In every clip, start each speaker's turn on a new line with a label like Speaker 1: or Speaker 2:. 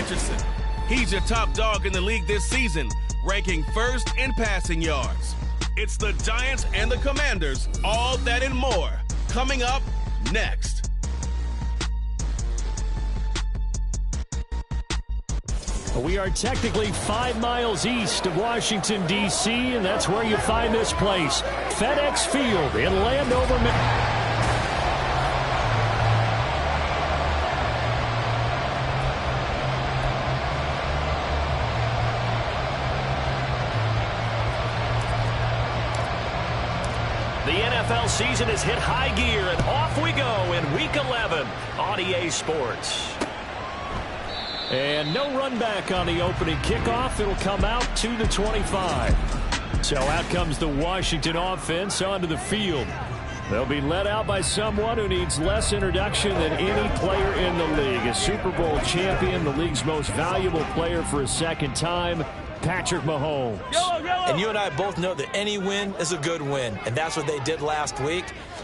Speaker 1: Richardson. He's your top dog in the league this season, ranking first in passing yards. It's the Giants and the Commanders, all that and more, coming up next.
Speaker 2: We are technically 5 miles east of Washington, D.C., and that's where you find this place, FedEx Field in Landover, The NFL season has hit high gear, and off we go in Week 11 on EA Sports. And no run back on the opening kickoff. It'll come out to the 25. So out comes the Washington offense onto the field. They'll be led out by someone who needs less introduction than any player in the league. A Super Bowl champion, the league's most valuable player for a second time, Patrick Mahomes.
Speaker 3: And you and I both know that any win is a good win, and that's what they did last week.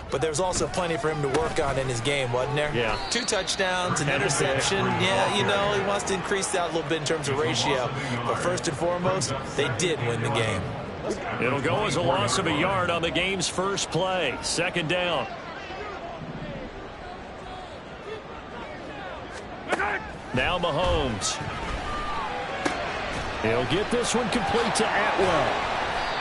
Speaker 3: But there's also plenty for him to work on in his game, wasn't there?
Speaker 2: Yeah.
Speaker 3: 2 touchdowns, an interception. Yeah, you know, he wants to increase that a little bit in terms of ratio. But first and foremost, they did win the game.
Speaker 2: It'll go as a loss of a yard on the game's first play. Second down. Now Mahomes. He'll get this one complete to Atwell.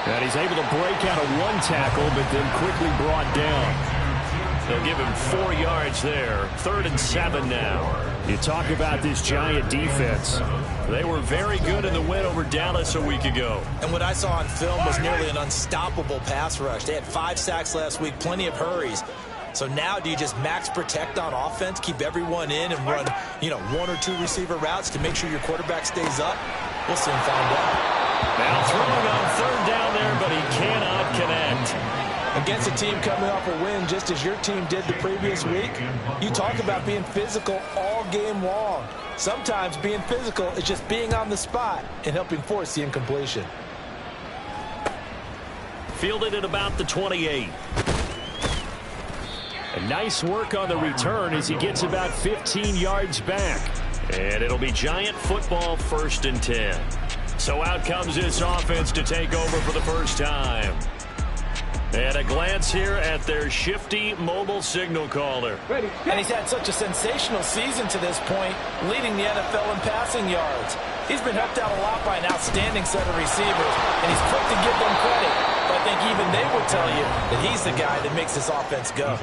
Speaker 2: And he's able to break out of 1 tackle, but then quickly brought down. They'll give him 4 yards there. 3rd and 7 now. You talk about this Giant defense. They were very good in the win over Dallas a week ago.
Speaker 3: And what I saw on film was nearly an unstoppable pass rush. They had 5 sacks last week, plenty of hurries. So now do you just max protect on offense, keep everyone in, and run, 1 or 2 receiver routes to make sure your quarterback stays up? We'll soon find out.
Speaker 2: Now throwing on 3rd down there, but he cannot connect.
Speaker 3: Against a team coming off a win just as your team did the previous week, you talk about being physical all game long. Sometimes being physical is just being on the spot and helping force the incompletion.
Speaker 2: Fielded at about the 28. And nice work on the return as he gets about 15 yards back. And it'll be Giant football, 1st and 10. So out comes this offense to take over for the first time. And a glance here at their shifty mobile signal caller.
Speaker 3: And he's had such a sensational season to this point, leading the NFL in passing yards. He's been helped out a lot by an outstanding set of receivers, and he's quick to give them credit. But I think even they would tell you that he's the guy that makes this offense go.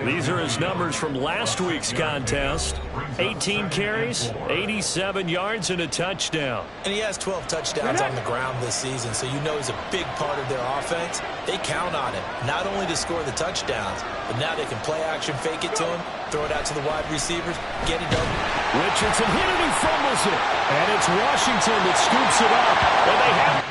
Speaker 2: These are his numbers from last week's contest. 18 carries, 87 yards, and a touchdown.
Speaker 3: And he has 12 touchdowns on the ground this season, so you know he's a big part of their offense. They count on him, not only to score the touchdowns, but now they can play action, fake it to him, throw it out to the wide receivers, get it done.
Speaker 2: Richardson hit it, he fumbles it. And it's Washington that scoops it up. And they have...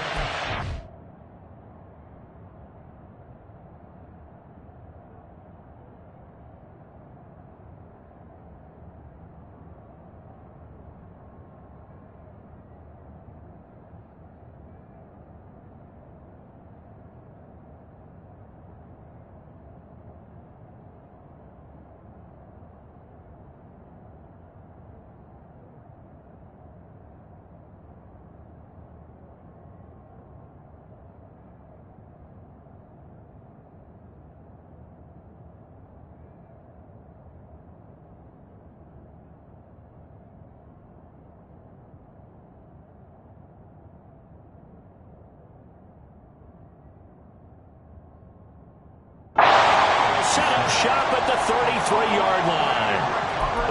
Speaker 2: Shop at the 33-yard line.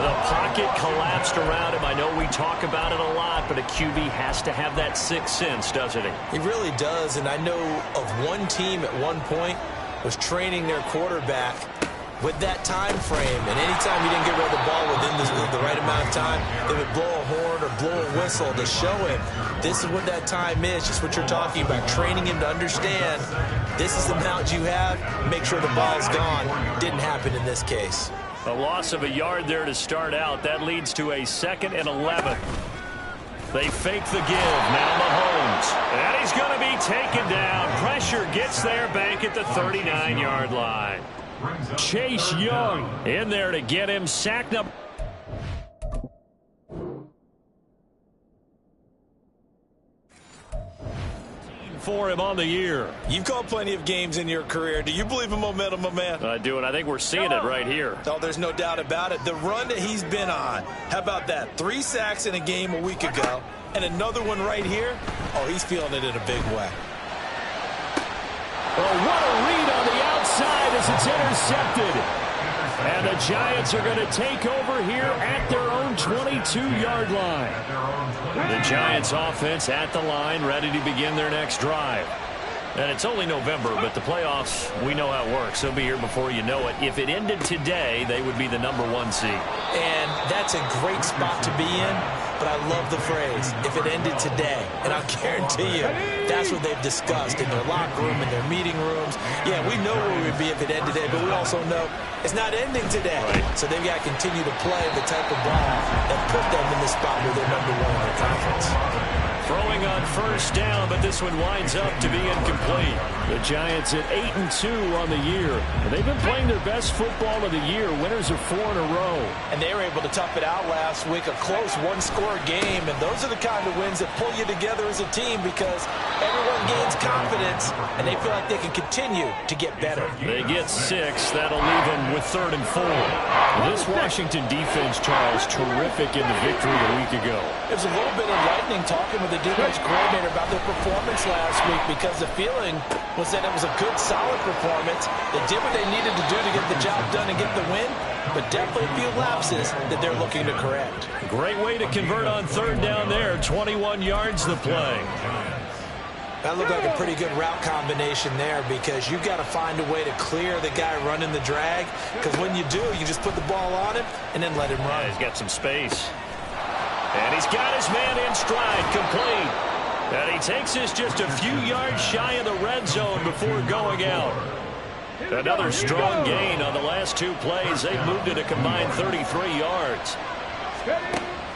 Speaker 2: The pocket collapsed around him. I know we talk about it a lot, but a QB has to have that 6th sense, doesn't he?
Speaker 3: He really does, and I know of one team at one point was training their quarterback with that time frame, and anytime he didn't get rid of the ball within the right amount of time, they would blow a horn or blow a whistle to show him this is what that time is, just what you're talking about, training him to understand this is the amount you have, make sure the ball's gone. Didn't happen in this case.
Speaker 2: A loss of a yard there to start out. That leads to a 2nd and 11. They fake the give. Now Mahomes. And he's going to be taken down. Pressure gets there back at the 39-yard line. Chase Young in there to get him sacked up. for him on the year.
Speaker 3: You've called plenty of games in your career. Do you believe in momentum, my man?
Speaker 2: I do, and I think we're seeing it right here.
Speaker 3: Oh, there's no doubt about it. The run that he's been on. How about that? 3 sacks in a game a week ago, and another one right here. Oh, he's feeling it in a big way.
Speaker 2: Oh, what a read on the outside as it's intercepted. And the Giants are going to take over here at their own 22-yard line. The Giants offense at the line, ready to begin their next drive. And it's only November, but the playoffs, we know how it works. They'll be here before you know it. If it ended today, they would be the #1 seed.
Speaker 3: And that's a great spot to be in, but I love the phrase, if it ended today. And I'll guarantee you, that's what they've discussed in their locker room, in their meeting rooms. Yeah, we know where we would be if it ended today, but we also know it's not ending today.
Speaker 2: Right.
Speaker 3: So they've got to continue to play the type of ball that put them in the spot where they're #1 in their conference.
Speaker 2: Throwing on first down, but this one winds up to be incomplete. The Giants at 8-2 on the year. And they've been playing their best football of the year. Winners of 4 in a row.
Speaker 3: And they were able to tough it out last week, a close one-score game. And those are the kind of wins that pull you together as a team because everyone gains confidence, and they feel like they can continue to get better.
Speaker 2: They get 6. That'll leave them with 3rd and 4. This Washington defense, Charles, terrific in the victory a week ago.
Speaker 3: It was a little bit enlightening talking with the defense coordinator about their performance last week because the feeling was that it was a good, solid performance. They did what they needed to do to get the job done and get the win, but definitely a few lapses that they're looking to correct.
Speaker 2: Great way to convert on 3rd down there. 21 yards the play.
Speaker 3: That looked like a pretty good route combination there because you've got to find a way to clear the guy running the drag because when you do, you just put the ball on him and then let him run.
Speaker 2: Yeah, he's got some space. And he's got his man in stride, complete. And he takes this just a few yards shy of the red zone before going out. Another strong gain on the last 2 plays. They've moved it a combined 33 yards.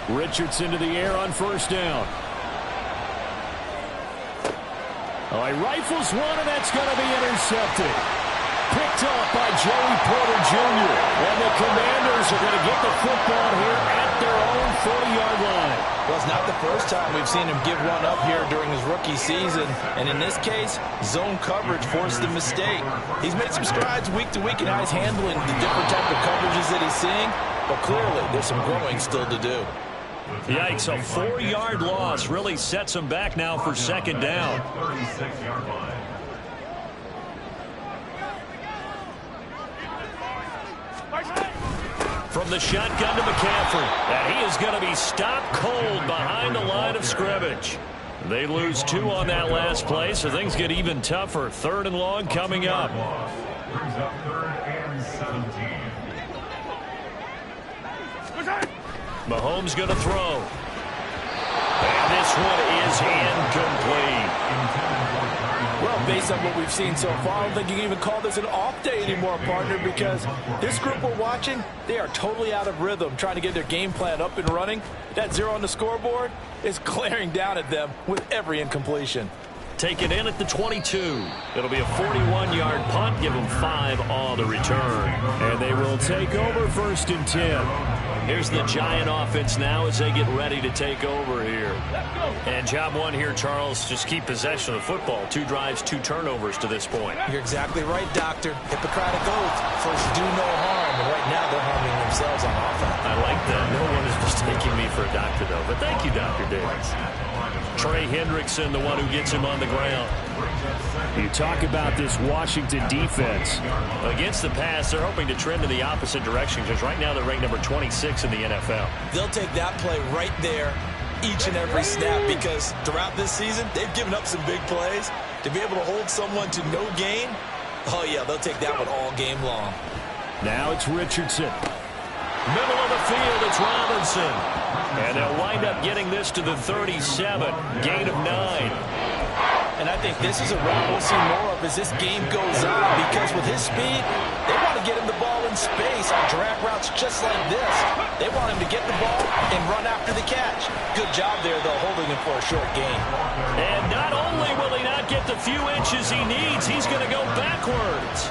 Speaker 2: Richardson to the air on first down. Oh, he rifles one, and that's going to be intercepted. Picked up by Joey Porter Jr. And the Commanders are going to get the football here at their own 40-yard line.
Speaker 3: Well, it's not the first time we've seen him give one up here during his rookie season. And in this case, zone coverage forced the mistake. He's made some strides week to week in how he's handling the different type of coverages that he's seeing. But clearly, there's some growing still to do.
Speaker 2: Yikes, a 4-yard loss really sets him back now for 2nd down. From the shotgun to McCaffrey. And he is going to be stopped cold behind the line of scrimmage. They lose 2 on that last play, so things get even tougher. 3rd and long coming up. Mahomes going to throw. And this one is incomplete.
Speaker 3: Well, based on what we've seen so far, I don't think you can even call this an off day anymore, partner, because this group we're watching, they are totally out of rhythm, trying to get their game plan up and running. That 0 on the scoreboard is glaring down at them with every incompletion.
Speaker 2: Take it in at the 22. It'll be a 41-yard punt. Give them 5 on the return. And they will take over 1st and 10. Here's the Giant offense now as they get ready to take over here. And job 1 here, Charles, just keep possession of the football. 2 drives, 2 turnovers to this point.
Speaker 3: You're exactly right, Doctor. Hippocratic oath. First, do no harm. And right now, they're harming themselves on offense.
Speaker 2: I like that. No one is mistaking me for a doctor, though. But thank you, Dr. Davis. Trey Hendrickson, the one who gets him on the ground. You talk about this Washington defense. Against the pass, they're hoping to trend in the opposite direction because right now they're ranked number 26 in the NFL.
Speaker 3: They'll take that play right there each and every snap because throughout this season, they've given up some big plays. To be able to hold someone to no gain, oh, yeah, they'll take that one all game long.
Speaker 2: Now it's Richardson. Middle of the field, it's Robinson. And they'll wind up getting this to the 37. Gain of 9.
Speaker 3: And I think this is a route we'll see more of as this game goes on because with his speed, they want to get him the ball in space on drag routes just like this. They want him to get the ball and run after the catch. Good job there, though, holding him for a short gain.
Speaker 2: And not only will he not get the few inches he needs, he's going to go backwards.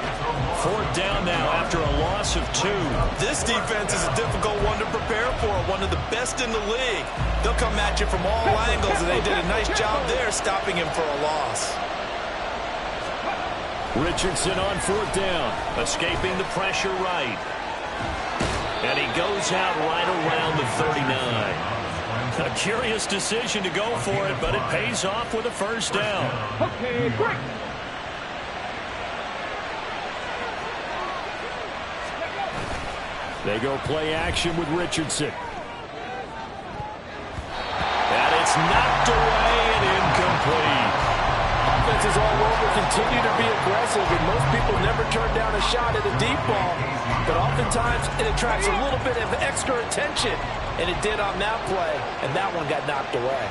Speaker 2: 4th down now after a loss of 2.
Speaker 3: This defense is a difficult one to prepare for, one of the best in the league. They'll come at you from all angles, and they did a nice job there stopping him for a loss.
Speaker 2: Richardson on 4th down. Escaping the pressure right. And he goes out right around the 39. A curious decision to go for it, but it pays off with a 1st down.
Speaker 4: Okay, break.
Speaker 2: They go play action with Richardson. And it's knocked away and incomplete.
Speaker 5: Offenses all over continue to be aggressive, and most people never turn down a shot at a deep ball. But oftentimes it attracts a little bit of extra attention, and it did on that play, and that one got knocked away.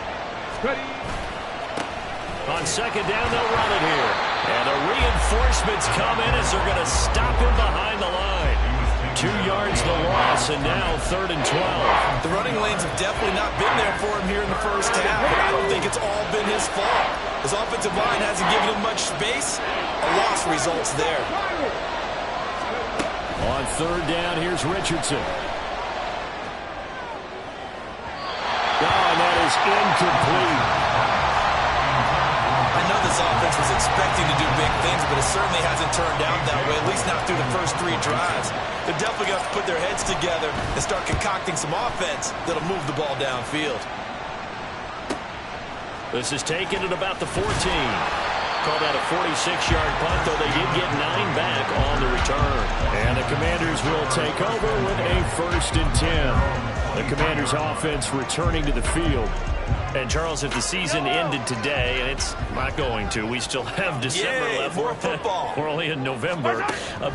Speaker 4: Ready.
Speaker 2: On 2nd down, they'll run it here. And the reinforcements come in as they're going to stop him behind the line. 2 yards the loss, and now 3rd and 12.
Speaker 3: The running lanes have definitely not been there for him here in the first half, but I don't think it's all been his fault. His offensive line hasn't given him much space. A loss results there.
Speaker 2: On 3rd down, here's Richardson. Oh, that is incomplete.
Speaker 3: I know this offense was expecting to do big things, but it certainly hasn't turned out that way, at least not through the first 3 drives. They're definitely going to have to put their heads together and start concocting some offense that'll move the ball downfield.
Speaker 2: This is taken at about the 14. Called out a 46-yard punt, though they did get 9 back on the return. And the Commanders will take over with a 1st and 10. The Commanders' offense returning to the field. And, Charles, if the season ended today, and it's not going to, we still have December left.
Speaker 3: More football.
Speaker 2: We're only in November.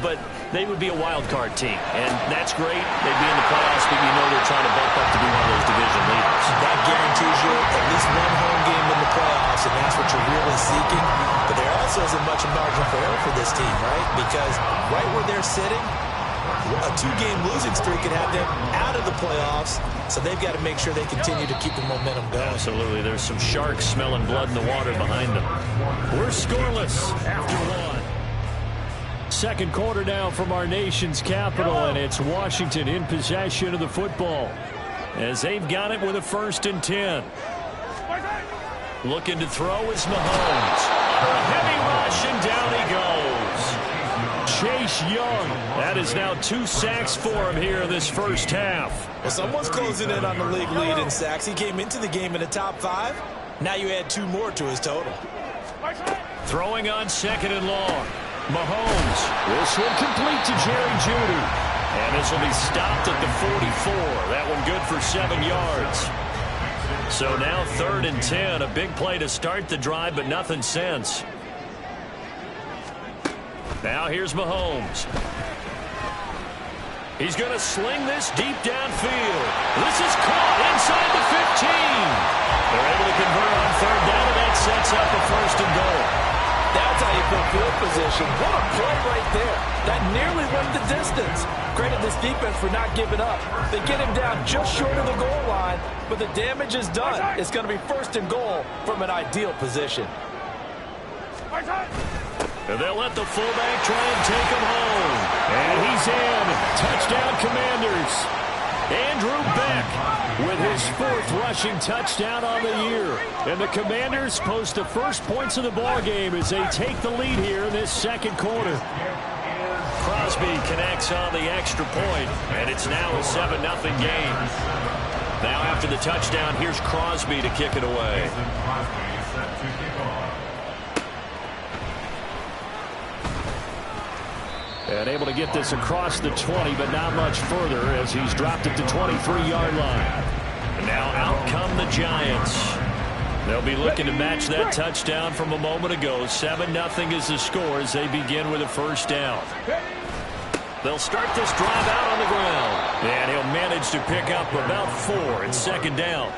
Speaker 2: But they would be a wild card team. And that's great. They'd be in the playoffs, but you know they're trying to bulk up to be one of those division leaders.
Speaker 3: That guarantees you at least one home game in the playoffs, and that's what you're really seeking. But there also isn't much margin for error for this team, right? Because right where they're sitting, a 2-game losing streak could have them out of the playoffs, so they've got to make sure they continue to keep the momentum going.
Speaker 2: Absolutely. There's some sharks smelling blood in the water behind them. We're scoreless after 1. 2nd quarter now from our nation's capital, and it's Washington in possession of the football as they've got it with a 1st and 10. Looking to throw is Mahomes. A heavy rush, and down he goes. Chase Young. That is now 2 sacks for him here in this first half.
Speaker 3: Well, someone's closing in on the league lead in sacks. He came into the game in the top 5. Now you add 2 more to his total.
Speaker 2: Throwing on 2nd and long. Mahomes. This one complete to Jerry Jeudy. And this will be stopped at the 44. That one good for 7 yards. So now 3rd and 10. A big play to start the drive, but nothing since. Now here's Mahomes. He's going to sling this deep downfield. This is caught inside the 15. They're able to convert on 3rd down, and that sets up a 1st and goal.
Speaker 5: That's how you put field position. What a play right there. That nearly went the distance. Credit this defense for not giving up. They get him down just short of the goal line, but the damage is done. It's going to be 1st and goal from an ideal position.
Speaker 2: And they'll let the fullback try and take him home. And he's in. Touchdown, Commanders. Andrew Beck with his 4th rushing touchdown on the year. And the Commanders post the first points of the ballgame as they take the lead here in this 2nd quarter. Crosby connects on the extra point, and it's now a 7-0 game. Now after the touchdown, here's Crosby to kick it away. And able to get this across the 20, but not much further as he's dropped it to 23-yard line. And now out come the Giants. They'll be looking to match that touchdown from a moment ago. 7-0 is the score as they begin with a 1st down. They'll start this drive out on the ground. And he'll manage to pick up about 4 at 2nd down.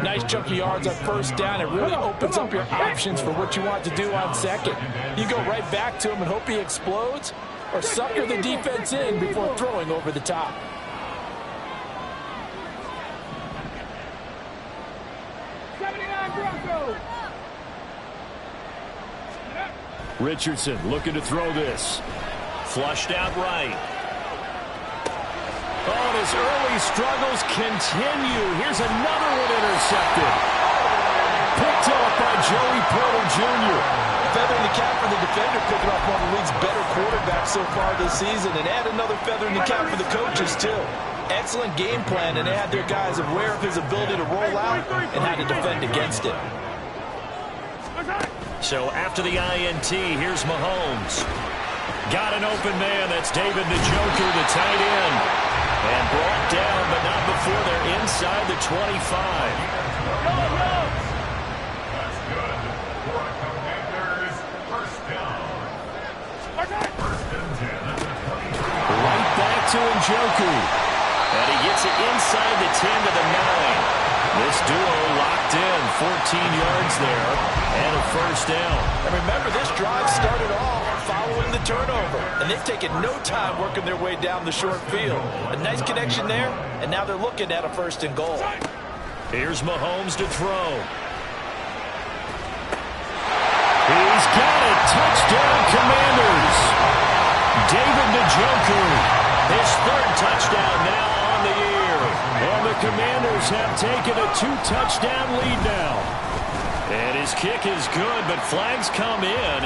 Speaker 5: Nice chunky yards on 1st down. It really opens up your options for what you want to do on 2nd. You go right back to him and hope he explodes, or sucker the defense in before throwing over the top.
Speaker 2: Richardson looking to throw this. Flushed out right. Oh, and his early struggles continue. Here's another one intercepted. Picked up by Joey Porter Jr.
Speaker 5: feather in the cap for the defender, picking off one of the league's better quarterbacks so far this season, and add another feather in the cap for the coaches, too. Excellent game plan, and they had their guys aware of his ability to roll out and how to defend against it.
Speaker 2: So after the INT, here's Mahomes. Got an open man. That's David Njoku, the tight end. And brought down, but not before they're inside the 25. Right back to Njoku. And he gets it inside the 10 to the 9. This duo locked in, 14 yards there, and a first down.
Speaker 5: And remember, this drive started off following the turnover, and they've taken no time working their way down the short field. A nice connection there, and now they're looking at a 1st and goal.
Speaker 2: Here's Mahomes to throw. He's got it. Touchdown, Commanders. David Njoku, his 3rd touchdown now on the year. And the Commanders have taken a 2-touchdown lead now. And his kick is good, but flags come in.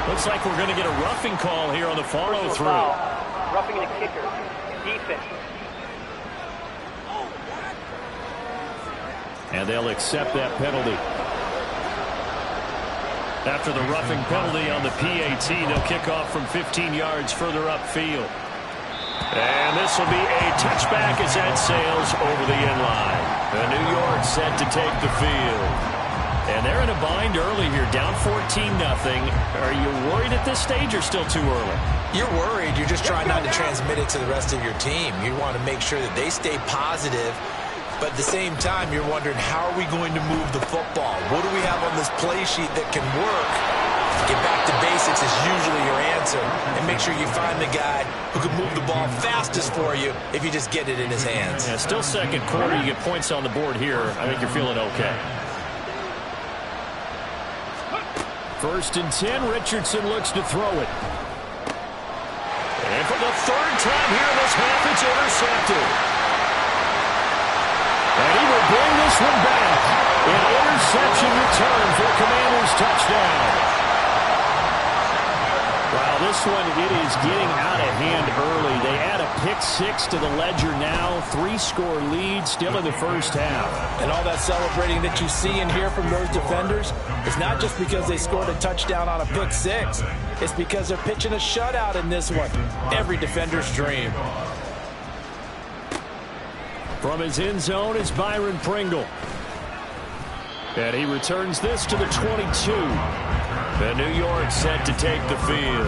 Speaker 2: Looks like we're going to get a roughing call here on the follow-through.
Speaker 4: Roughing the kicker. Defense.
Speaker 2: And they'll accept that penalty. After the roughing penalty on the PAT, they'll kick off from 15 yards further upfield. And this will be a touchback as that sails over the end line. And New York set to take the field. And they're in a bind early here, down 14-0. Are you worried at this stage or still too early?
Speaker 3: You're worried. You're just trying not to transmit it to the rest of your team. You want to make sure that they stay positive. But at the same time, you're wondering, how are we going to move the football? What do we have on this play sheet that can work? Get back to basics is usually your answer. And make sure you find the guy who can move the ball fastest for you if you just get it in his hands.
Speaker 2: Yeah, still 2nd quarter. You get points on the board here. I think you're feeling okay. 1st and 10. Richardson looks to throw it. And for the 3rd time here in this half, it's intercepted. And he will bring this one back. An interception return for Commanders touchdown. Wow, this one, it is getting out of hand early. They add a pick-6 to the ledger now. 3-score lead, still in the first half.
Speaker 5: And all that celebrating that you see and hear from those defenders is not just because they scored a touchdown on a pick-6. It's because they're pitching a shutout in this one. Every defender's dream.
Speaker 2: From his end zone is Byron Pringle. And he returns this to the 22. And New York set to take the field.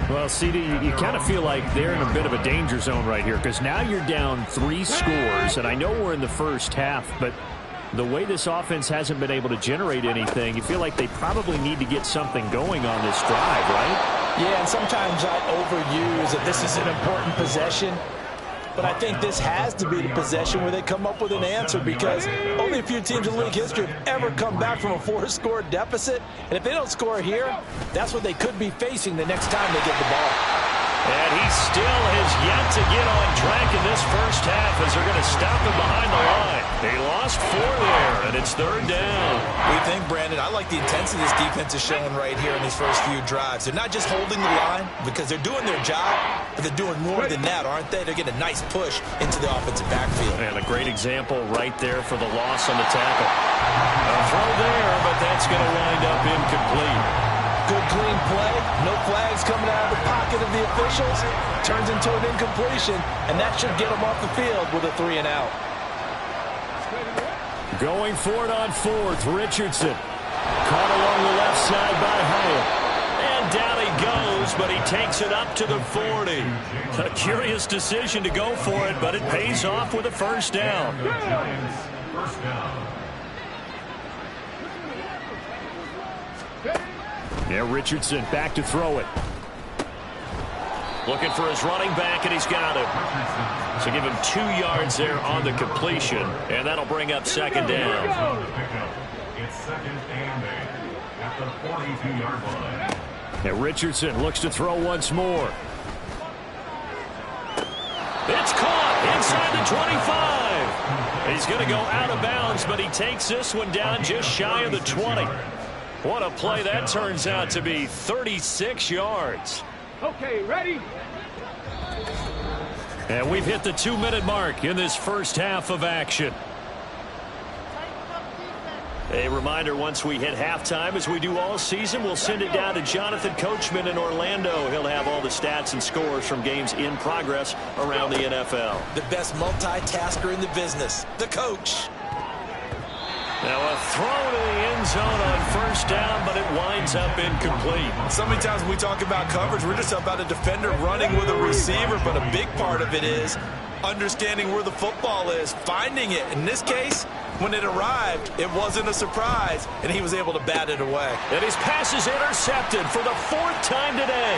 Speaker 2: Well, CD, you kind of feel like they're in a bit of a danger zone right here because now you're down 3 scores. And I know we're in the first half, but the way this offense hasn't been able to generate anything, you feel like they probably need to get something going on this drive, right?
Speaker 5: Yeah, and sometimes I overuse that this is an important possession. But I think this has to be the possession where they come up with an answer because only a few teams in league history have ever come back from a 4-score deficit. And if they don't score here, that's what they could be facing the next time they get the ball.
Speaker 2: And he still has yet to get on track in this first half as they're going to stop him behind the line. They lost 4 there, and it's 3rd down.
Speaker 3: What do you think, Brandon? I like the intensity this defense is showing right here in these first few drives. They're not just holding the line because they're doing their job, but they're doing more than that, aren't they? They're getting a nice push into the offensive backfield.
Speaker 2: And a great example right there for the loss on the tackle. A throw there, but that's going to wind up incomplete.
Speaker 5: Good, clean play. No flags coming out of the pocket of the officials. Turns into an incompletion, and that should get them off the field with a 3-and-out.
Speaker 2: Going for it on 4th, Richardson. Caught along the left side by Hyatt. And down he goes, but he takes it up to the 40. A curious decision to go for it, but it pays off with a first down. Yeah, Richardson back to throw it. Looking for his running back, and he's got it. So give him 2 yards there on the completion, and that'll bring up 2nd down. It's 2nd and 8 at the 42-yard line. And Richardson looks to throw once more. It's caught inside the 25. He's going to go out of bounds, but he takes this one down just shy of the 20. What a play that turns out to be. 36 yards.
Speaker 6: Okay, ready?
Speaker 2: And we've hit the 2-minute mark in this first half of action. A reminder, once we hit halftime, as we do all season, we'll send it down to Jonathan Coachman in Orlando. He'll have all the stats and scores from games in progress around the NFL.
Speaker 3: The best multitasker in the business, the coach.
Speaker 2: Now a throw to the end zone on first down, but it winds up incomplete.
Speaker 3: So many times when we talk about coverage, we're just about a defender running with a receiver, but a big part of it is understanding where the football is, finding it. In this case, when it arrived, it wasn't a surprise, and he was able to bat it away.
Speaker 2: And his pass is intercepted for the 4th time today.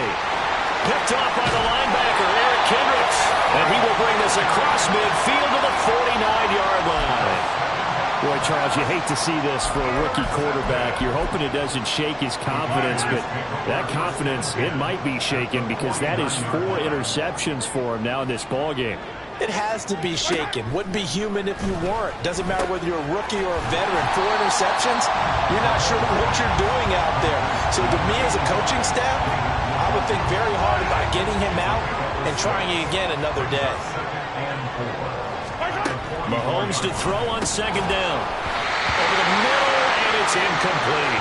Speaker 2: Picked off by the linebacker, Eric Kendricks. And he will bring this across midfield to the 49-yard line.
Speaker 7: Boy, Charles, you hate to see this for a rookie quarterback. You're hoping it doesn't shake his confidence, but that confidence, it might be shaken because that is 4 interceptions for him now in this ballgame.
Speaker 5: It has to be shaken. Wouldn't be human if you weren't. Doesn't matter whether you're a rookie or a veteran. 4 interceptions, you're not sure what you're doing out there. So to me as a coaching staff, I would think very hard about getting him out and trying it again another day.
Speaker 2: Mahomes to throw on 2nd down. Over the middle, and it's incomplete.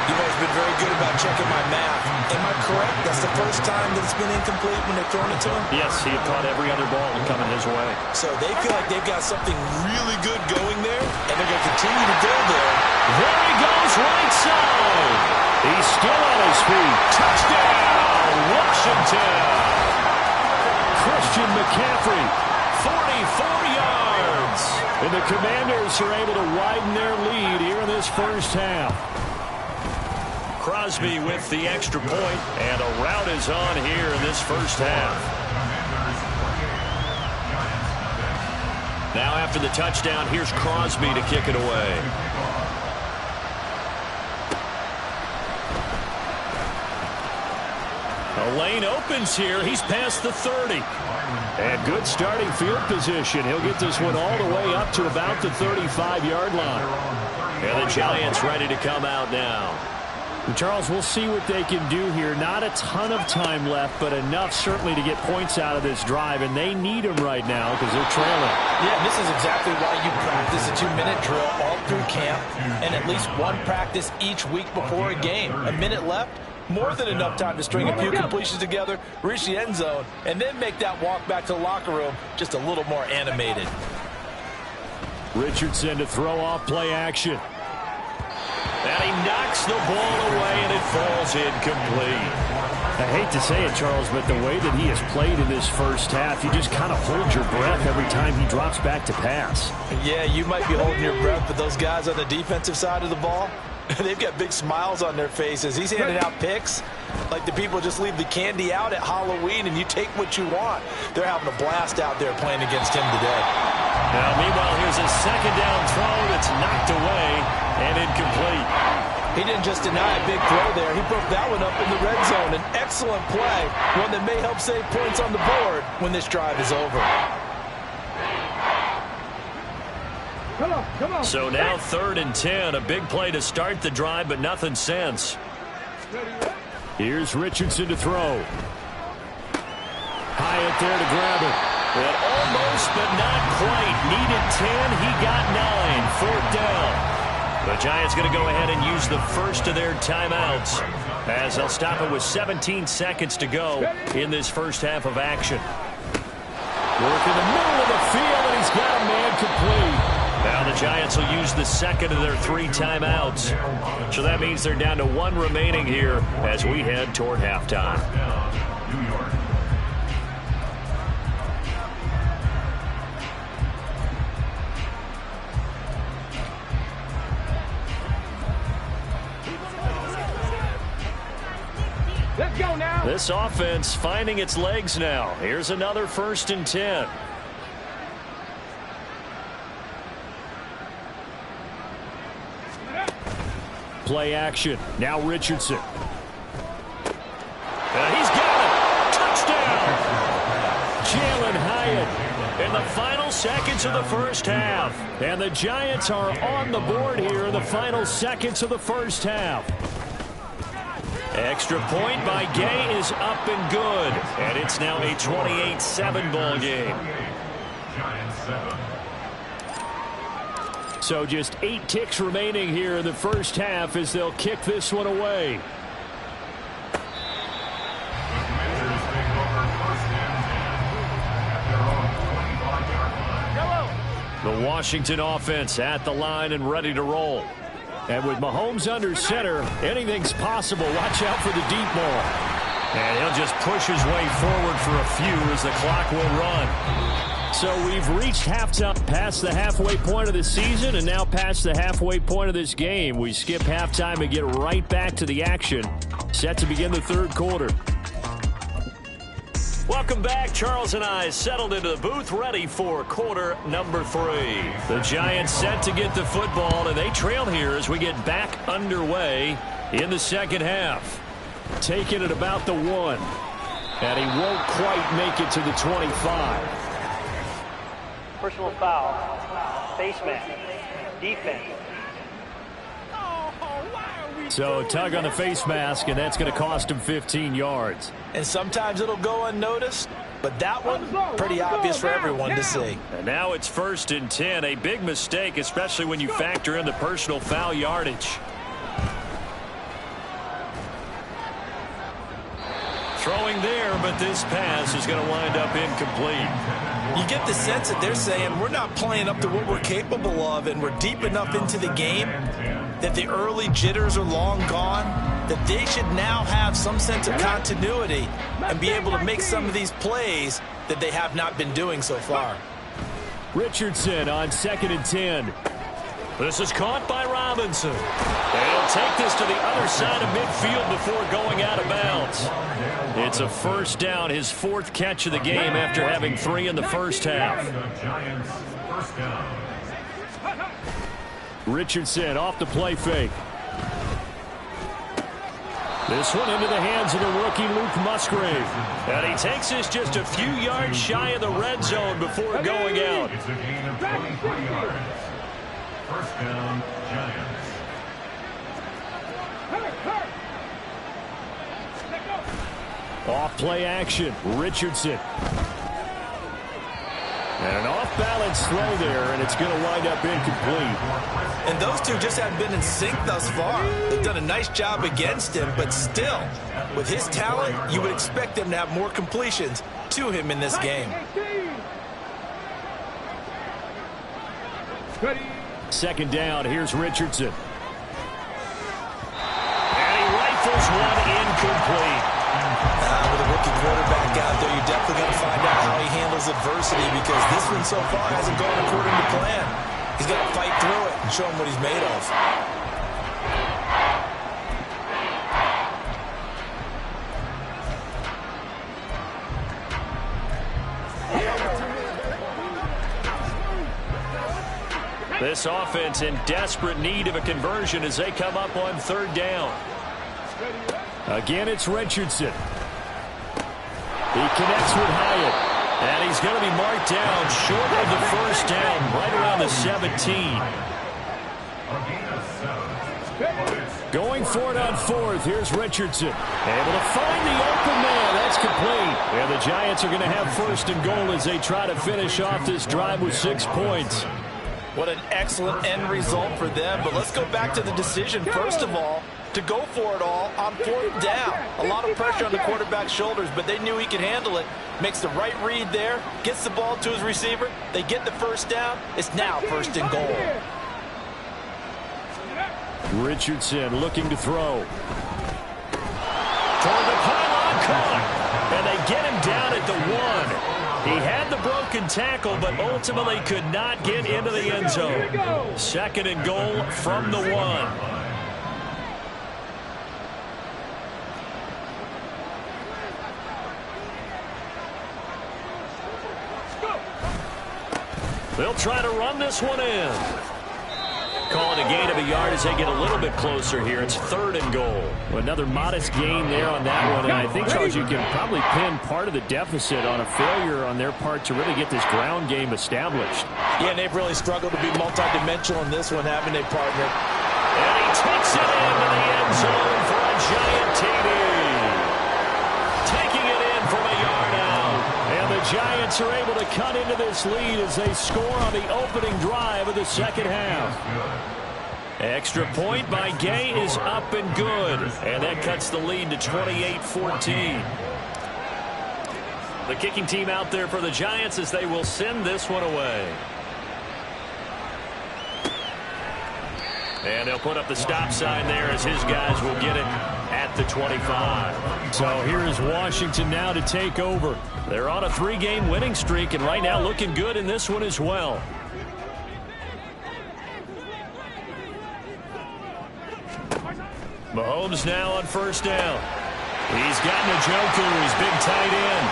Speaker 3: You've always been very good about checking my math. Am I correct? That's the first time that it's been incomplete when they've thrown it to him?
Speaker 2: Yes, he had caught every other ball coming his way.
Speaker 3: So they feel like they've got something really good going there, and they're going to continue to go there.
Speaker 2: There he goes, right side. He's still on his feet. Touchdown, Washington. Christian McCaffrey, 44 yards. And the Commanders are able to widen their lead here in this first half. Crosby with the extra point, and a rout is on here in this first half. Now after the touchdown, here's Crosby to kick it away. A lane opens here. He's past the 30. And good starting field position. He'll get this one all the way up to about the 35-yard line. And the Giants ready to come out now.
Speaker 7: Charles, we'll see what they can do here. Not a ton of time left, but enough certainly to get points out of this drive, and they need them right now because they're trailing.
Speaker 5: Yeah, and this is exactly why you practice a 2-minute drill all through camp and at least one practice each week before a game. A minute left, more than enough time to string a few completions together, reach the end zone, and then make that walk back to the locker room just a little more animated.
Speaker 2: Richardson to throw off play action. And he knocks the ball away, and it falls incomplete.
Speaker 7: I hate to say it, Charles, but the way that he has played in this first half, you just kind of hold your breath every time he drops back to pass.
Speaker 5: Yeah, you might be holding your breath, but those guys on the defensive side of the ball, they've got big smiles on their faces. He's handing out picks like the people just leave the candy out at Halloween and you take what you want. They're having a blast out there playing against him today.
Speaker 2: Now, meanwhile, here's a 2nd down throw that's knocked away and incomplete.
Speaker 5: He didn't just deny a big throw there. He broke that one up in the red zone. An excellent play, one that may help save points on the board when this drive is over.
Speaker 6: Come on.
Speaker 2: So now 3rd and 10, a big play to start the drive, but nothing since.
Speaker 7: Here's Richardson to throw. Hyatt there to grab it.
Speaker 2: And almost, but not quite. Needed 10, he got 9. 4th down. The Giants going to go ahead and use the first of their timeouts as they'll stop it with 17 seconds to go in this first half of action.
Speaker 7: Work in the middle of the field, and he's got a man complete.
Speaker 2: Now the Giants will use the 2nd of their 3 timeouts. So that means they're down to 1 remaining here as we head toward halftime.
Speaker 6: Let's go now.
Speaker 2: This offense finding its legs now. Here's another 1st and 10.
Speaker 7: Play action. Now Richardson.
Speaker 2: He's got it. Touchdown. Jalen Hyatt. And the final seconds of the first half. And the Giants are on the board here in the final seconds of the first half. Extra point by Gay is up and good. And it's now a 28-7 ball game. So just 8 ticks remaining here in the first half as they'll kick this one away. The Washington offense at the line and ready to roll. And with Mahomes under center, anything's possible. Watch out for the deep ball. And he'll just push his way forward for a few as the clock will run. So we've reached halftime, past the halfway point of the season, and now past the halfway point of this game. We skip halftime and get right back to the action. Set to begin the third quarter. Welcome back. Charles and I settled into the booth, ready for quarter number 3. The Giants set to get the football, and they trail here as we get back underway in the second half. Taking it about the 1. And he won't quite make it to the 25.
Speaker 4: Personal foul. Face mask. Defense.
Speaker 2: So tug on the face mask, and that's going to cost him 15 yards.
Speaker 5: And sometimes it'll go unnoticed, but that one, pretty obvious for everyone to see.
Speaker 2: And now it's 1st and 10. A big mistake, especially when you factor in the personal foul yardage. Throwing there, but this pass is going to wind up incomplete.
Speaker 5: You get the sense that they're saying we're not playing up to what we're capable of, and we're deep enough into the game that the early jitters are long gone, that they should now have some sense of continuity and be able to make some of these plays that they have not been doing so far.
Speaker 2: Richardson on 2nd and 10. This is caught by Robinson. And he'll take this to the other side of midfield before going out of bounds. It's a first down, his 4th catch of the game after having 3 in the first half. Richardson off the play fake. This one into the hands of the rookie Luke Musgrave. And he takes this just a few yards shy of the red zone before going out.
Speaker 8: It's a gain of 23 yards. First down, Giants.
Speaker 2: Off play action, Richardson. And an off-balance throw there, and it's going to wind up incomplete.
Speaker 5: And those two just haven't been in sync thus far. They've done a nice job against him, but still, with his talent, you would expect them to have more completions to him in this game.
Speaker 2: 2nd down, here's Richardson. And he rifles one incomplete.
Speaker 5: With a rookie quarterback out there, you're definitely going to find out how he handles adversity, because this one so far hasn't gone according to plan. He's got to fight through it and show him what he's made of.
Speaker 2: This offense in desperate need of a conversion as they come up on 3rd down. Again, it's Richardson. He connects with Hyatt. And he's going to be marked down short of the first down, right around the 17. Going for it on 4th. Here's Richardson. Able to find the open man. That's complete. And the Giants are going to have 1st and goal as they try to finish off this drive with 6 points.
Speaker 5: What an excellent end result for them. But let's go back to the decision, first of all, to go for it all on 4th down. A lot of pressure on the quarterback's shoulders, but they knew he could handle it. Makes the right read there, gets the ball to his receiver. They get the first down. It's now 1st and goal.
Speaker 2: Richardson looking to throw. Toward the pylon, caught. And they get him down at the 1. He had the broken tackle, but ultimately could not get into the end zone. 2nd and goal from the 1. They'll try to run this one in. Calling a a gain of a yard as they get a little bit closer here. It's 3rd and goal.
Speaker 7: Well, another modest gain there on that one. And I think, Charles, you can probably pin part of the deficit on a failure on their part to really get this ground game established.
Speaker 5: Yeah, and they've really struggled to be multidimensional in this one, haven't they, partner?
Speaker 2: And he takes it into the end zone for a giant TD. Taking it in from a yard out.
Speaker 7: And the Giants are able to cut into this lead as they score on the opening drive of the second half.
Speaker 2: Extra point by Gay is up and good. And that cuts the lead to 28-14. The kicking team out there for the Giants as they will send this one away. And they'll put up the stop sign there as his guys will get it at the 25.
Speaker 7: So here is Washington now to take over.
Speaker 2: They're on a 3-game winning streak and right now looking good in this one as well. Mahomes now on first down. He's got Njoku, his big tight end.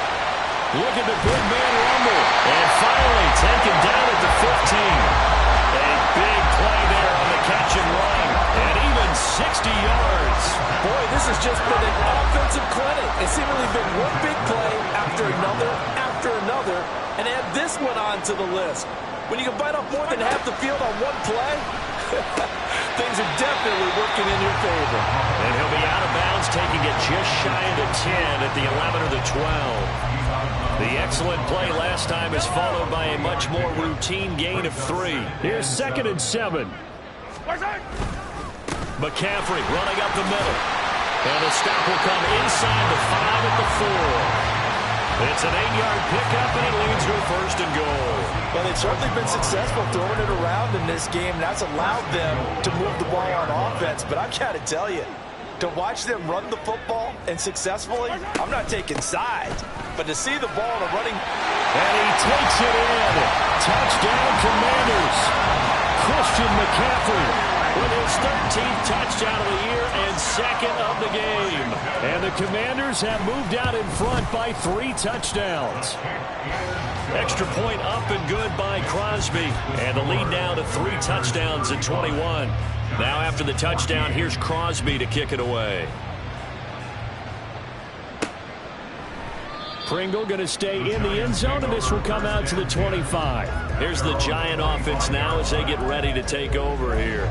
Speaker 2: Look at the big man rumble. And finally taken down at the 15. A big play there on the catch and run. And even 60 yards.
Speaker 5: Boy, this has just been an offensive clinic. It's seemingly been one big play after another, and add this one on to the list. When you can bite off more than half the field on one play, things are definitely working in your favor.
Speaker 2: And he'll be out of bounds, taking it just shy of the 10 at the 11 or the 12. The excellent play last time is followed by a much more routine gain of 3.
Speaker 7: Here's 2nd and 7.
Speaker 2: McCaffrey running up the middle. And the stop will come inside the 5 at the 4. It's an 8-yard pickup, and it leads to a 1st and goal.
Speaker 5: Well, they've certainly been successful throwing it around in this game. That's allowed them to move the ball on offense. But I've got to tell you, to watch them run the football and successfully, I'm not taking sides. But to see the ball in a running...
Speaker 7: And he takes it in. Touchdown, Commanders. Christian McCaffrey with his 13th touchdown of the year and 2nd of the game. And the Commanders have moved out in front by 3 touchdowns.
Speaker 2: Extra point up and good by Crosby. And the lead now to 3 touchdowns at 21. Now after the touchdown, here's Crosby to kick it away.
Speaker 7: Pringle going to stay in the end zone, and this will come out to the 25.
Speaker 2: Here's the Giant offense now as they get ready to take over here.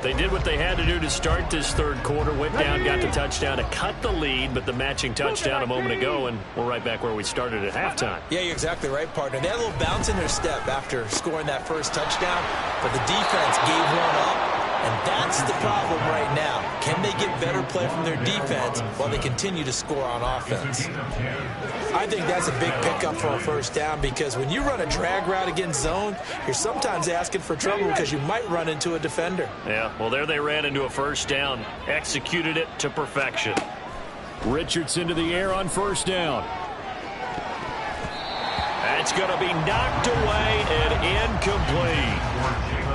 Speaker 2: They did what they had to do to start this 3rd quarter. Went down, got the touchdown to cut the lead, but the matching touchdown a moment ago, and we're right back where we started at halftime.
Speaker 3: Yeah, you're exactly right, partner. They had a little bounce in their step after scoring that first touchdown, but the defense gave one up. And that's the problem right now. Can they get better play from their defense while they continue to score on offense? I think that's a big pickup for a 1st down because when you run a drag route against zone, you're sometimes asking for trouble because you might run into a defender.
Speaker 2: Yeah, well, there they ran into a 1st down. Executed it to perfection.
Speaker 7: Richardson to the air on 1st down.
Speaker 2: That's going to be knocked away and incomplete.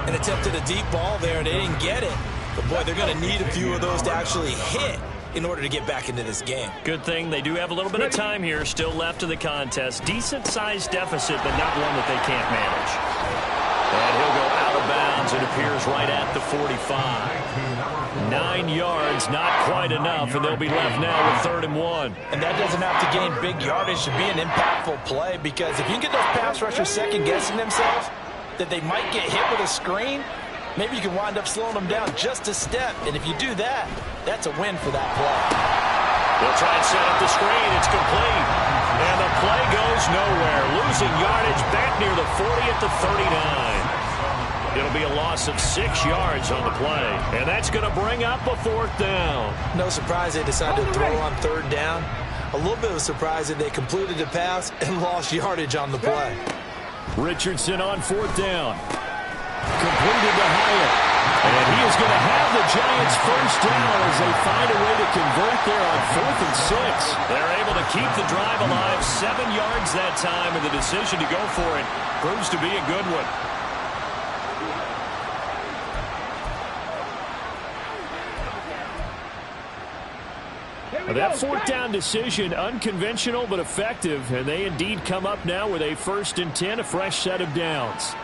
Speaker 3: And attempted a deep ball there, and they didn't get it. But, boy, they're going to need a few of those to actually hit in order to get back into this game.
Speaker 2: Good thing they do have a little bit of time here still left in the contest. Decent-sized deficit, but not one that they can't manage. And he'll go out of bounds. It appears right at the 45. 9 yards, not quite enough, and they'll be left now with 3rd and 1.
Speaker 5: And that doesn't have to gain big yardage to be an impactful play because if you can get those pass rushers second-guessing themselves, that they might get hit with a screen, maybe you can wind up slowing them down just a step. And if you do that, that's a win for that play.
Speaker 2: They'll try and set up the screen. It's complete. And the play goes nowhere. Losing yardage back near the 40 at the 39. It'll be a loss of 6 yards on the play. And that's going to bring up a 4th down.
Speaker 3: No surprise they decided to throw on 3rd down. A little bit of a surprise that they completed the pass and lost yardage on the play.
Speaker 7: Richardson on 4th down. Completed to Hyatt. And he is going to have the Giants 1st down as they find a way to convert there on 4th and 6.
Speaker 2: They're able to keep the drive alive. 7 yards that time, and the decision to go for it proves to be a good one.
Speaker 7: That 4th down decision, unconventional but effective, and they indeed come up now with a 1st and 10, a fresh set of downs.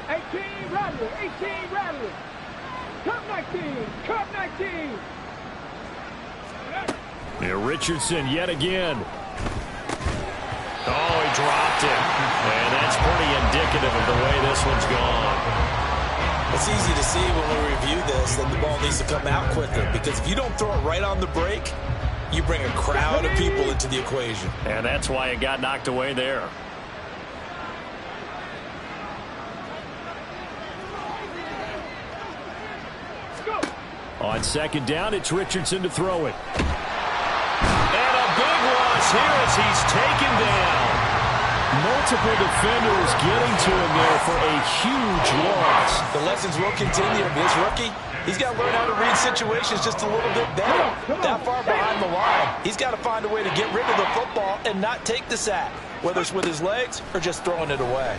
Speaker 6: 18 Rattler, 18, Rattler. Cup 19, Cup 19.
Speaker 7: Here, Richardson yet again. Oh, he dropped it. And that's pretty indicative of the way this one's gone.
Speaker 3: It's easy to see when we review this that the ball needs to come out quicker, because if you don't throw it right on the break, you bring a crowd of people into the equation.
Speaker 7: And that's why it got knocked away there. On second down, it's Richardson to throw it.
Speaker 2: And a big loss here as he's taken down.
Speaker 7: Multiple defenders getting to him there for a huge loss.
Speaker 3: The lessons will continue. This rookie, he's got to learn how to read situations just a little bit better. That far behind the line, he's got to find a way to get rid of the football and not take the sack, whether it's with his legs or just throwing it away.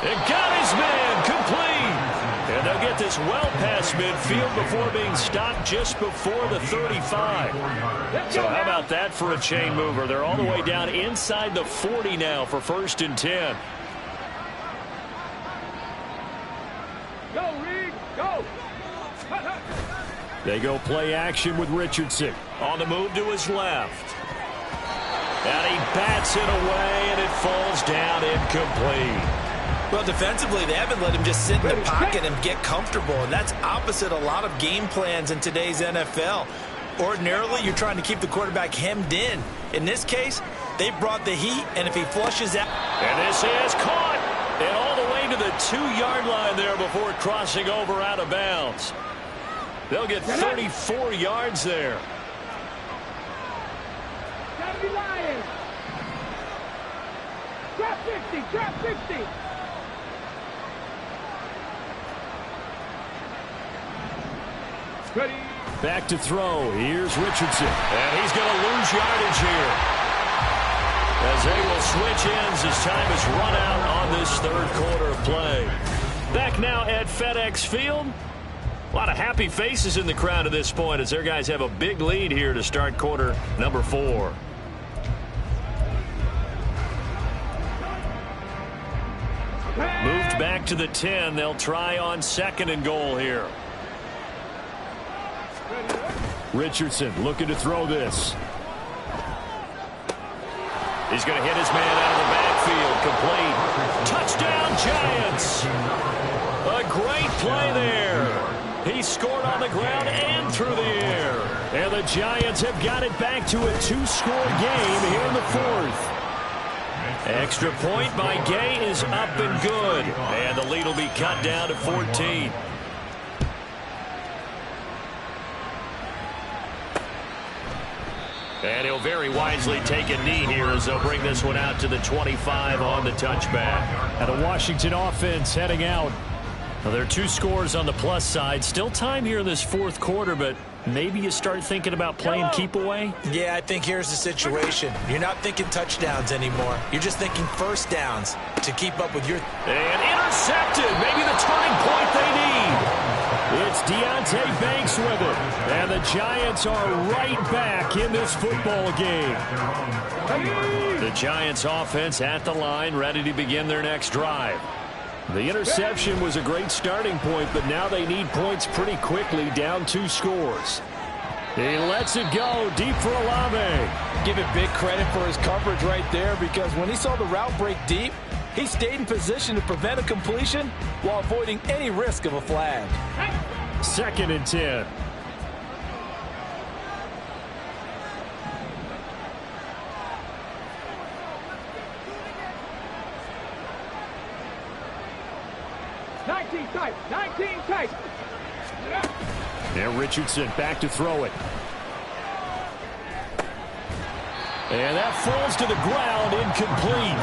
Speaker 2: It got his man complete. And they'll get this well past midfield before being stopped just before the 35. So how about that for a chain mover? They're all the way down inside the 40 now for 1st and 10.
Speaker 6: Go, Reed, go.
Speaker 7: They go play action with Richardson.
Speaker 2: On the move to his left. And he bats it away, and it falls down incomplete.
Speaker 3: Well, defensively, they haven't let him just sit in the pocket and get comfortable, and that's opposite a lot of game plans in today's NFL. Ordinarily, you're trying to keep the quarterback hemmed in. In this case, they brought the heat, and if he flushes out...
Speaker 2: And this is caught, and all the way to the 2-yard line there before crossing over out of bounds. They'll get 34 yards there.
Speaker 6: Gotta be lying. Trap 50, trap 50. Ready.
Speaker 7: Back to throw. Here's Richardson.
Speaker 2: And he's going to lose yardage here, as they will switch ends as time is run out on this 3rd quarter of play. Back now at FedEx Field. A lot of happy faces in the crowd at this point as their guys have a big lead here to start quarter number 4. Moved back to the 10. They'll try on 2nd and goal here.
Speaker 7: Richardson looking to throw this.
Speaker 2: He's going to hit his man out of the backfield. Complete. Touchdown, Giants. A great play there. He scored on the ground and through the air.
Speaker 7: And the Giants have got it back to a 2-score game here in the 4th.
Speaker 2: Extra point by Gay is up and good. And the lead will be cut down to 14. And he'll very wisely take a knee here as they'll bring this one out to the 25 on the touchback.
Speaker 7: And the Washington offense heading out.
Speaker 2: Well, there are 2 scores on the plus side. Still time here in this 4th quarter, but maybe you start thinking about playing keep away?
Speaker 3: Yeah, I think here's the situation. You're not thinking touchdowns anymore. You're just thinking 1st downs to keep up with your...
Speaker 2: And intercepted. Maybe the turning point they need.
Speaker 7: It's Deonte Banks with it. And the Giants are right back in this football game.
Speaker 2: The Giants offense at the line, ready to begin their next drive.
Speaker 7: The interception was a great starting point, but now they need points pretty quickly, down 2 scores. He lets it go deep for Olave.
Speaker 5: Give it big credit for his coverage right there, because when he saw the route break deep, he stayed in position to prevent a completion while avoiding any risk of a flag.
Speaker 7: 2nd and 10.
Speaker 6: Tight, 19 tight.
Speaker 7: Now Richardson back to throw it. And that falls to the ground, incomplete.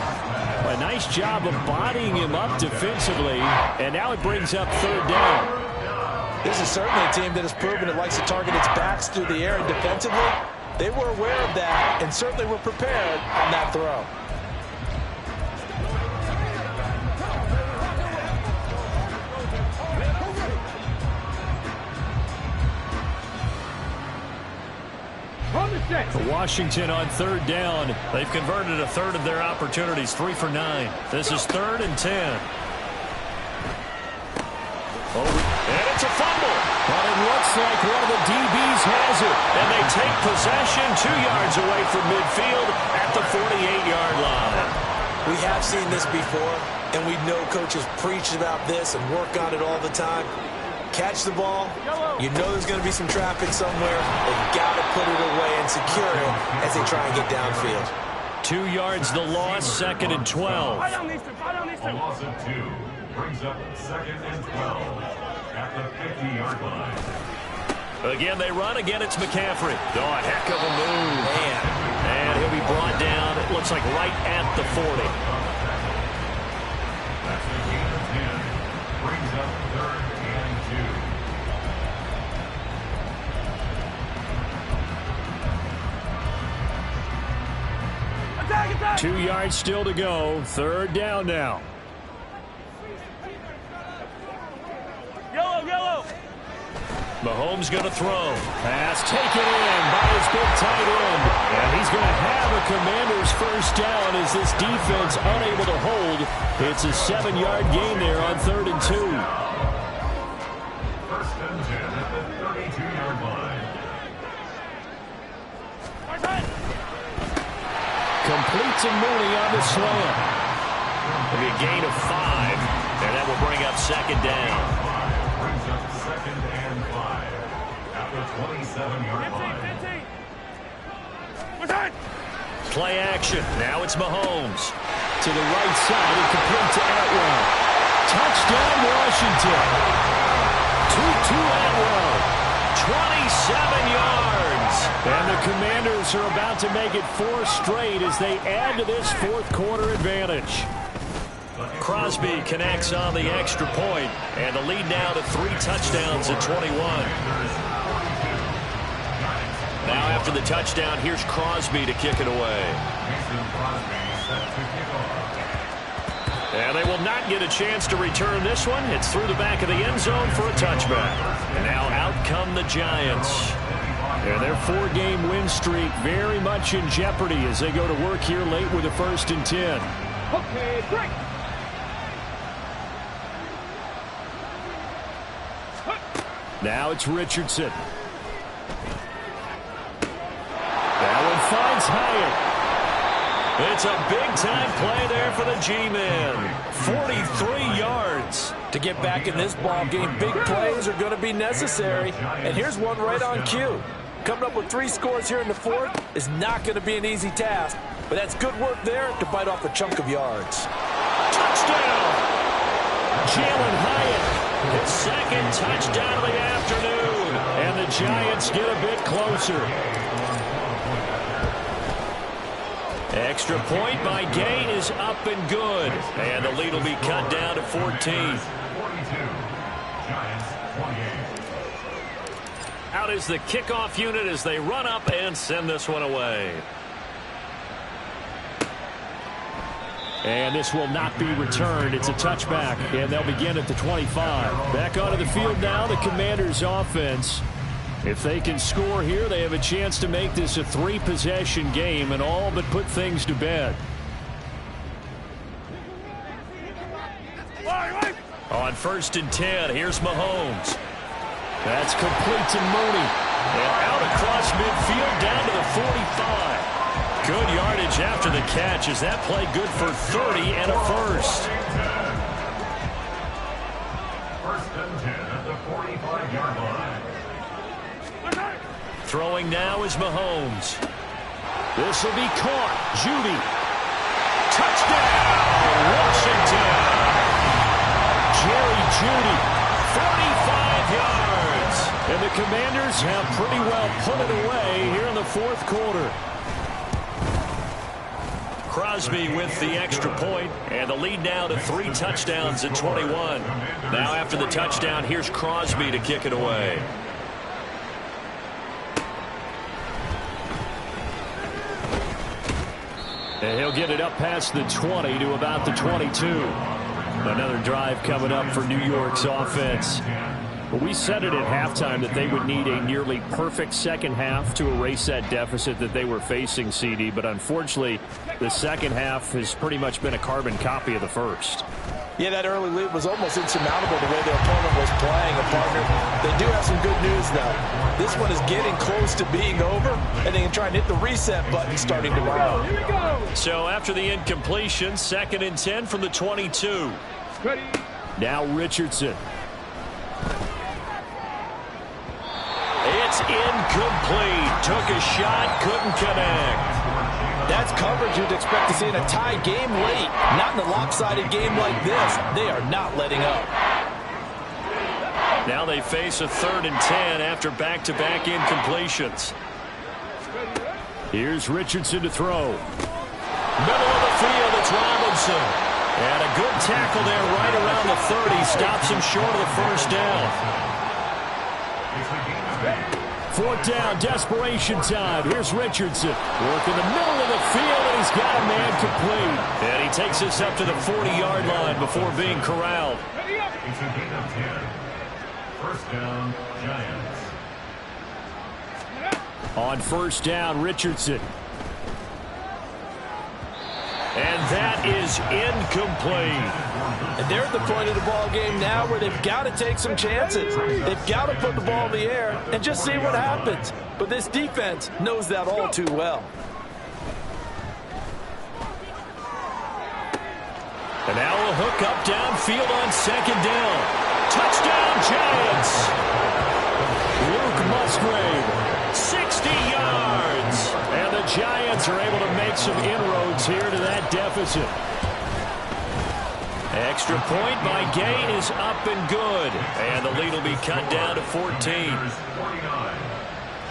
Speaker 7: A nice job of bodying him up defensively, and now it brings up 3rd down.
Speaker 3: This is certainly a team that has proven it likes to target its backs through the air, and defensively, they were aware of that and certainly were prepared on that throw.
Speaker 6: On the Washington on third down.
Speaker 2: They've converted a third of their opportunities, 3 for 9. This is 3rd and 10. And it's a fumble.
Speaker 7: But it looks like one of the DBs has it.
Speaker 2: And they take possession 2 yards away from midfield at the 48-yard line.
Speaker 3: We have seen this before, and we know coaches preach about this and work on it all the time. Catch the ball. You know there's going to be some traffic somewhere. They've got to put it away and secure it as they try and get downfield.
Speaker 2: 2 yards the loss, 2nd and 12.
Speaker 8: A loss of 2 brings up 2nd and 12 at the 50-yard line.
Speaker 2: Again, they run. Again, it's McCaffrey. Oh, a heck of a move.
Speaker 3: Man.
Speaker 2: And he'll be brought down, it looks like right at the 40.
Speaker 8: That's a gain of 10. Brings up 3rd and 2.
Speaker 7: 2 yards still to go. 3rd down now.
Speaker 6: Yellow.
Speaker 2: Mahomes going to throw.
Speaker 7: Pass taken in by his big tight end. And he's going to have a Commanders first down as this defense unable to hold. It's a 7-yard gain there on 3rd and 2.
Speaker 8: 1st and 10 at the 32-yard line.
Speaker 7: Complete to Mooney on the slant.
Speaker 2: It'll be a gain of 5, and that will bring up 2nd down.
Speaker 8: Brings up 2nd and 5 at the 27-yard line.
Speaker 2: Play action. Now it's Mahomes.
Speaker 7: To the right side and complete to Atwell. Touchdown, Washington. 2-2 Atwell.
Speaker 2: 27 yards.
Speaker 7: And the Commanders are about to make it 4 straight as they add to this 4th quarter advantage.
Speaker 2: Crosby connects on the extra point, and the lead now to 3 touchdowns at 21. Now after the touchdown, here's Crosby to kick it away. And they will not get a chance to return this one. It's through the back of the end zone for a touchback. And now out come the Giants.
Speaker 7: And their 4-game win streak very much in jeopardy as they go to work here late with a 1st and 10.
Speaker 6: Okay, break.
Speaker 7: Now it's Richardson. That one finds Hyatt.
Speaker 2: It's a big-time play there for the G-Men. 43 yards.
Speaker 5: To get back in this ball game, big plays are going to be necessary. And here's one right on cue. Coming up with 3 scores here in the 4th is not going to be an easy task. But that's good work there to bite off a chunk of yards.
Speaker 2: Touchdown! Jalen Hyatt. His 2nd touchdown of the afternoon.
Speaker 7: And the Giants get a bit closer.
Speaker 2: Extra point by Gain is up and good. And the lead will be cut down to 14.
Speaker 8: 42. Giants 28.
Speaker 2: Out is the kickoff unit as they run up and send this one away.
Speaker 7: And this will not be returned. It's a touchback, and they'll begin at the 25. Back onto the field now, the Commanders' offense. If they can score here, they have a chance to make this a 3-possession game and all but put things to bed.
Speaker 2: On 1st and 10, here's Mahomes.
Speaker 7: That's complete to Mooney.
Speaker 2: And out across midfield down to the 45. Good yardage after the catch. Is that play good for 30 and a first?
Speaker 8: 1st and 10 at the 45-yard line.
Speaker 2: Throwing now is Mahomes.
Speaker 7: This will be caught. Judy.
Speaker 2: Touchdown, Washington.
Speaker 7: Jerry Judy.
Speaker 2: 45 yards.
Speaker 7: And the Commanders have pretty well put it away here in the 4th quarter.
Speaker 2: Crosby with the extra point, and the lead now to 3 touchdowns at 21. Now after the touchdown, here's Crosby to kick it away.
Speaker 7: And he'll get it up past the 20 to about the 22. Another drive coming up for New York's offense. We said it at halftime that they would need a nearly perfect second half to erase that deficit that they were facing, CD. But unfortunately, the second half has pretty much been a carbon copy of the first.
Speaker 5: Yeah, that early lead was almost insurmountable the way their opponent was playing. A partner, they do have some good news, though. This one is getting close to being over, and they can try and hit the reset button starting tomorrow.
Speaker 6: Here we go.
Speaker 2: So after the incompletion, 2nd and 10 from the 22.
Speaker 6: Ready.
Speaker 7: Now Richardson.
Speaker 2: It's incomplete. Took a shot, couldn't connect.
Speaker 5: That's coverage you'd expect to see in a tie game late. Not in a lopsided game like this. They are not letting up.
Speaker 2: Now they face a 3rd and 10 after back-to-back incompletions.
Speaker 7: Here's Richardson to throw.
Speaker 2: Middle of the field, it's Robinson. And a good tackle there right around the 30. Stops him short of the first down.
Speaker 7: 4th down, desperation time. Here's Richardson. Work in the middle of the field, and he's got a man complete.
Speaker 2: And he takes us up to the 40-yard line before being corralled.
Speaker 8: It's a gain of 10. 1st down, Giants.
Speaker 7: On 1st down, Richardson.
Speaker 2: And that is incomplete.
Speaker 5: And they're at the point of the ball game now where they've got to take some chances. They've got to put the ball in the air and just see what happens. But this defense knows that all too well.
Speaker 2: And now a hook up downfield on 2nd down. Touchdown, Giants.
Speaker 7: Luke Musgrave.
Speaker 2: 60 yards.
Speaker 7: And the Giants are able to make some inroads here to that deficit.
Speaker 2: Extra point by Gay is up and good. And the lead will be cut down to 14.
Speaker 8: 49.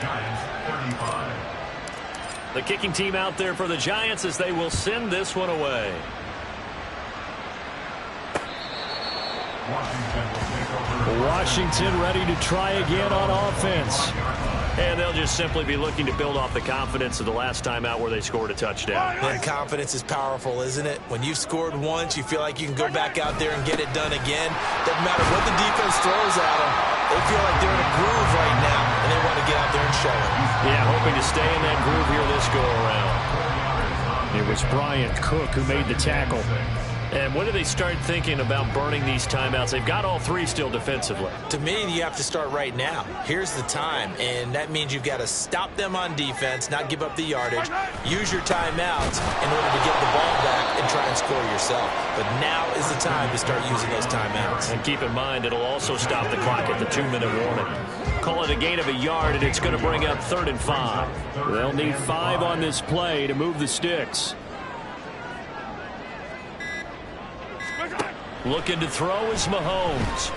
Speaker 8: Giants 35.
Speaker 2: The kicking team out there for the Giants as they will send this one away.
Speaker 7: Washington ready to try again on offense.
Speaker 2: And they'll just simply be looking to build off the confidence of the last time out where they scored a touchdown.
Speaker 3: And confidence is powerful, isn't it? When you've scored once, you feel like you can go back out there and get it done again. Doesn't matter what the defense throws at them. They feel like they're in a groove right now, and they want to get out there and show it.
Speaker 2: Yeah, hoping to stay in that groove here this go-around.
Speaker 7: It was Bryant Cook who made the tackle.
Speaker 2: And when do they start thinking about burning these timeouts? They've got all 3 still defensively.
Speaker 3: To me, you have to start right now. Here's the time, and that means you've got to stop them on defense, not give up the yardage, use your timeouts in order to get the ball back and try and score yourself. But now is the time to start using those timeouts.
Speaker 2: And keep in mind, it'll also stop the clock at the 2-minute warning. Call it a gain of a yard, and it's going to bring up 3rd and 5.
Speaker 7: They'll need 5 on this play to move the sticks.
Speaker 2: Looking to throw is Mahomes.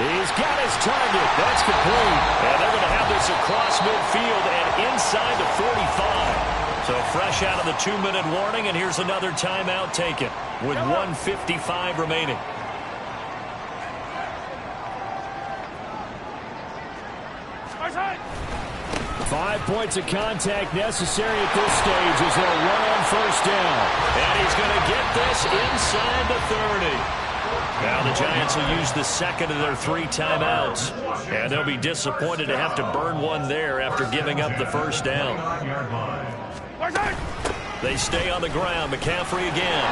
Speaker 7: He's got his target. That's complete.
Speaker 2: And they're going to have this across midfield and inside the 45. So fresh out of the 2-minute warning, and here's another timeout taken with 1:55 remaining.
Speaker 7: Five points of contact necessary at this stage as they'll run on 1st down.
Speaker 2: And he's going to get this inside the 30. Now the Giants will use the 2nd of their 3 timeouts. And they'll be disappointed to have to burn one there after giving up the 1st down. They stay on the ground. McCaffrey again.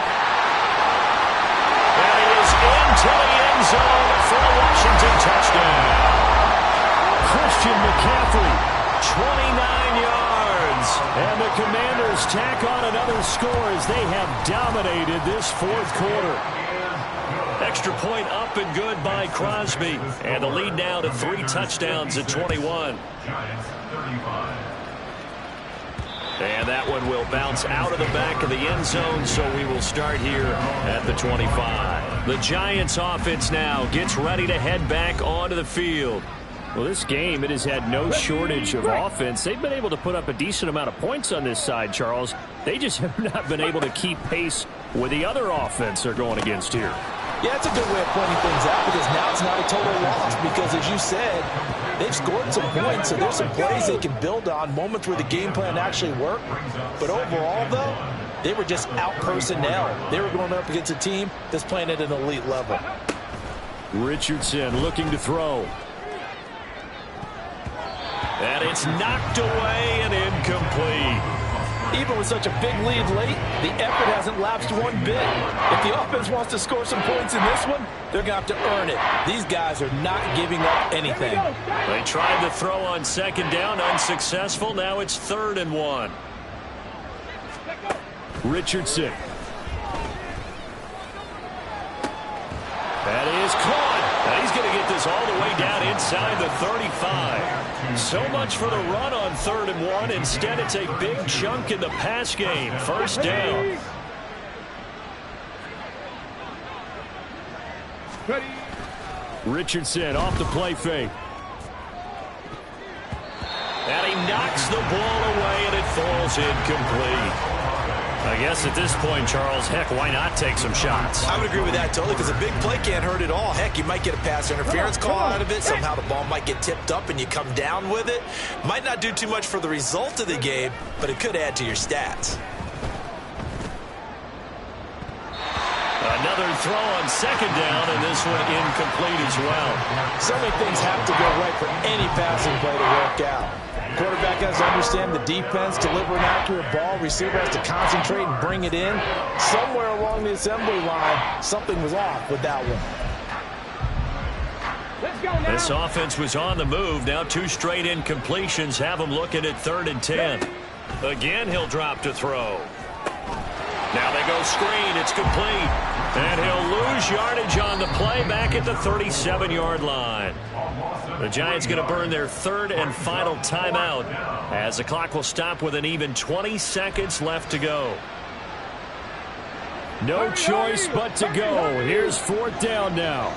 Speaker 2: And he is into the end zone for a Washington touchdown.
Speaker 7: Christian McCaffrey.
Speaker 2: 29 yards.
Speaker 7: And the Commanders tack on another score as they have dominated this 4th quarter.
Speaker 2: Extra point up and good by Crosby. And the lead now to 3 touchdowns at 21.
Speaker 8: Giants 35.
Speaker 2: And that one will bounce out of the back of the end zone, so we will start here at the 25. The Giants offense now gets ready to head back onto the field.
Speaker 7: Well, this game, it has had no shortage of offense. They've been able to put up a decent amount of points on this side, Charles. They just have not been able to keep pace with the other offense they're going against here.
Speaker 5: Yeah, it's a good way of pointing things out because now it's not a total loss because, as you said, they've scored some points, so there's some plays they can build on, moments where the game plan actually worked. But overall, though, they were just out-personnel. They were going up against a team that's playing at an elite level.
Speaker 7: Richardson looking to throw.
Speaker 2: And it's knocked away and incomplete.
Speaker 5: Even with such a big lead late, the effort hasn't lapsed one bit. If the offense wants to score some points in this one, they're going to have to earn it. These guys are not giving up anything.
Speaker 2: They tried to throw on second down, unsuccessful. Now it's 3rd and 1.
Speaker 7: Richardson. That is caught.
Speaker 2: And he's going to get this all the way down inside the 35. So much for the run on 3rd and 1. Instead, it's a big chunk in the pass game. 1st down.
Speaker 7: Richardson off the play fake.
Speaker 2: And he knocks the ball away, and it falls incomplete. I guess at this point, Charles, heck, why not take some shots?
Speaker 3: I would agree with that totally, because a big play can't hurt at all. Heck, you might get a pass interference call out of it. Somehow the ball might get tipped up and you come down with it. Might not do too much for the result of the game, but it could add to your stats.
Speaker 2: Another throw on second down, and this one incomplete as well.
Speaker 5: So many things have to go right for any passing play to work out. Quarterback has to understand the defense, deliver an accurate ball. Receiver has to concentrate and bring it in. Somewhere along the assembly line, something was off with that one.
Speaker 6: Let's go now.
Speaker 2: This offense was on the move. Now 2 straight incompletions have him looking at 3rd and 10. Again, he'll drop to throw. Now they go screen. It's complete. And he'll lose yardage on the play back at the 37-yard line. The Giants going to burn their 3rd and final timeout as the clock will stop with an even 20 seconds left to go.
Speaker 7: No choice but to go. Here's 4th down now.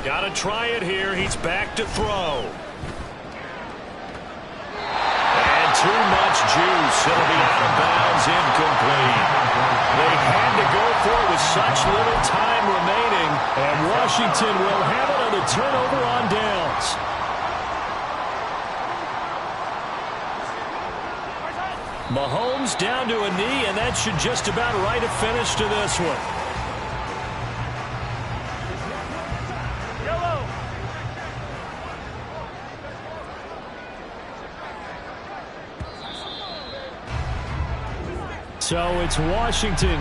Speaker 2: Got to try it here. He's back to throw. Too much juice. It'll be out of bounds, incomplete. They had to go for it with such little time remaining.
Speaker 7: And Washington will have it on the turnover on downs.
Speaker 2: Mahomes down to a knee, and that should just about write a finish to this one.
Speaker 7: So it's Washington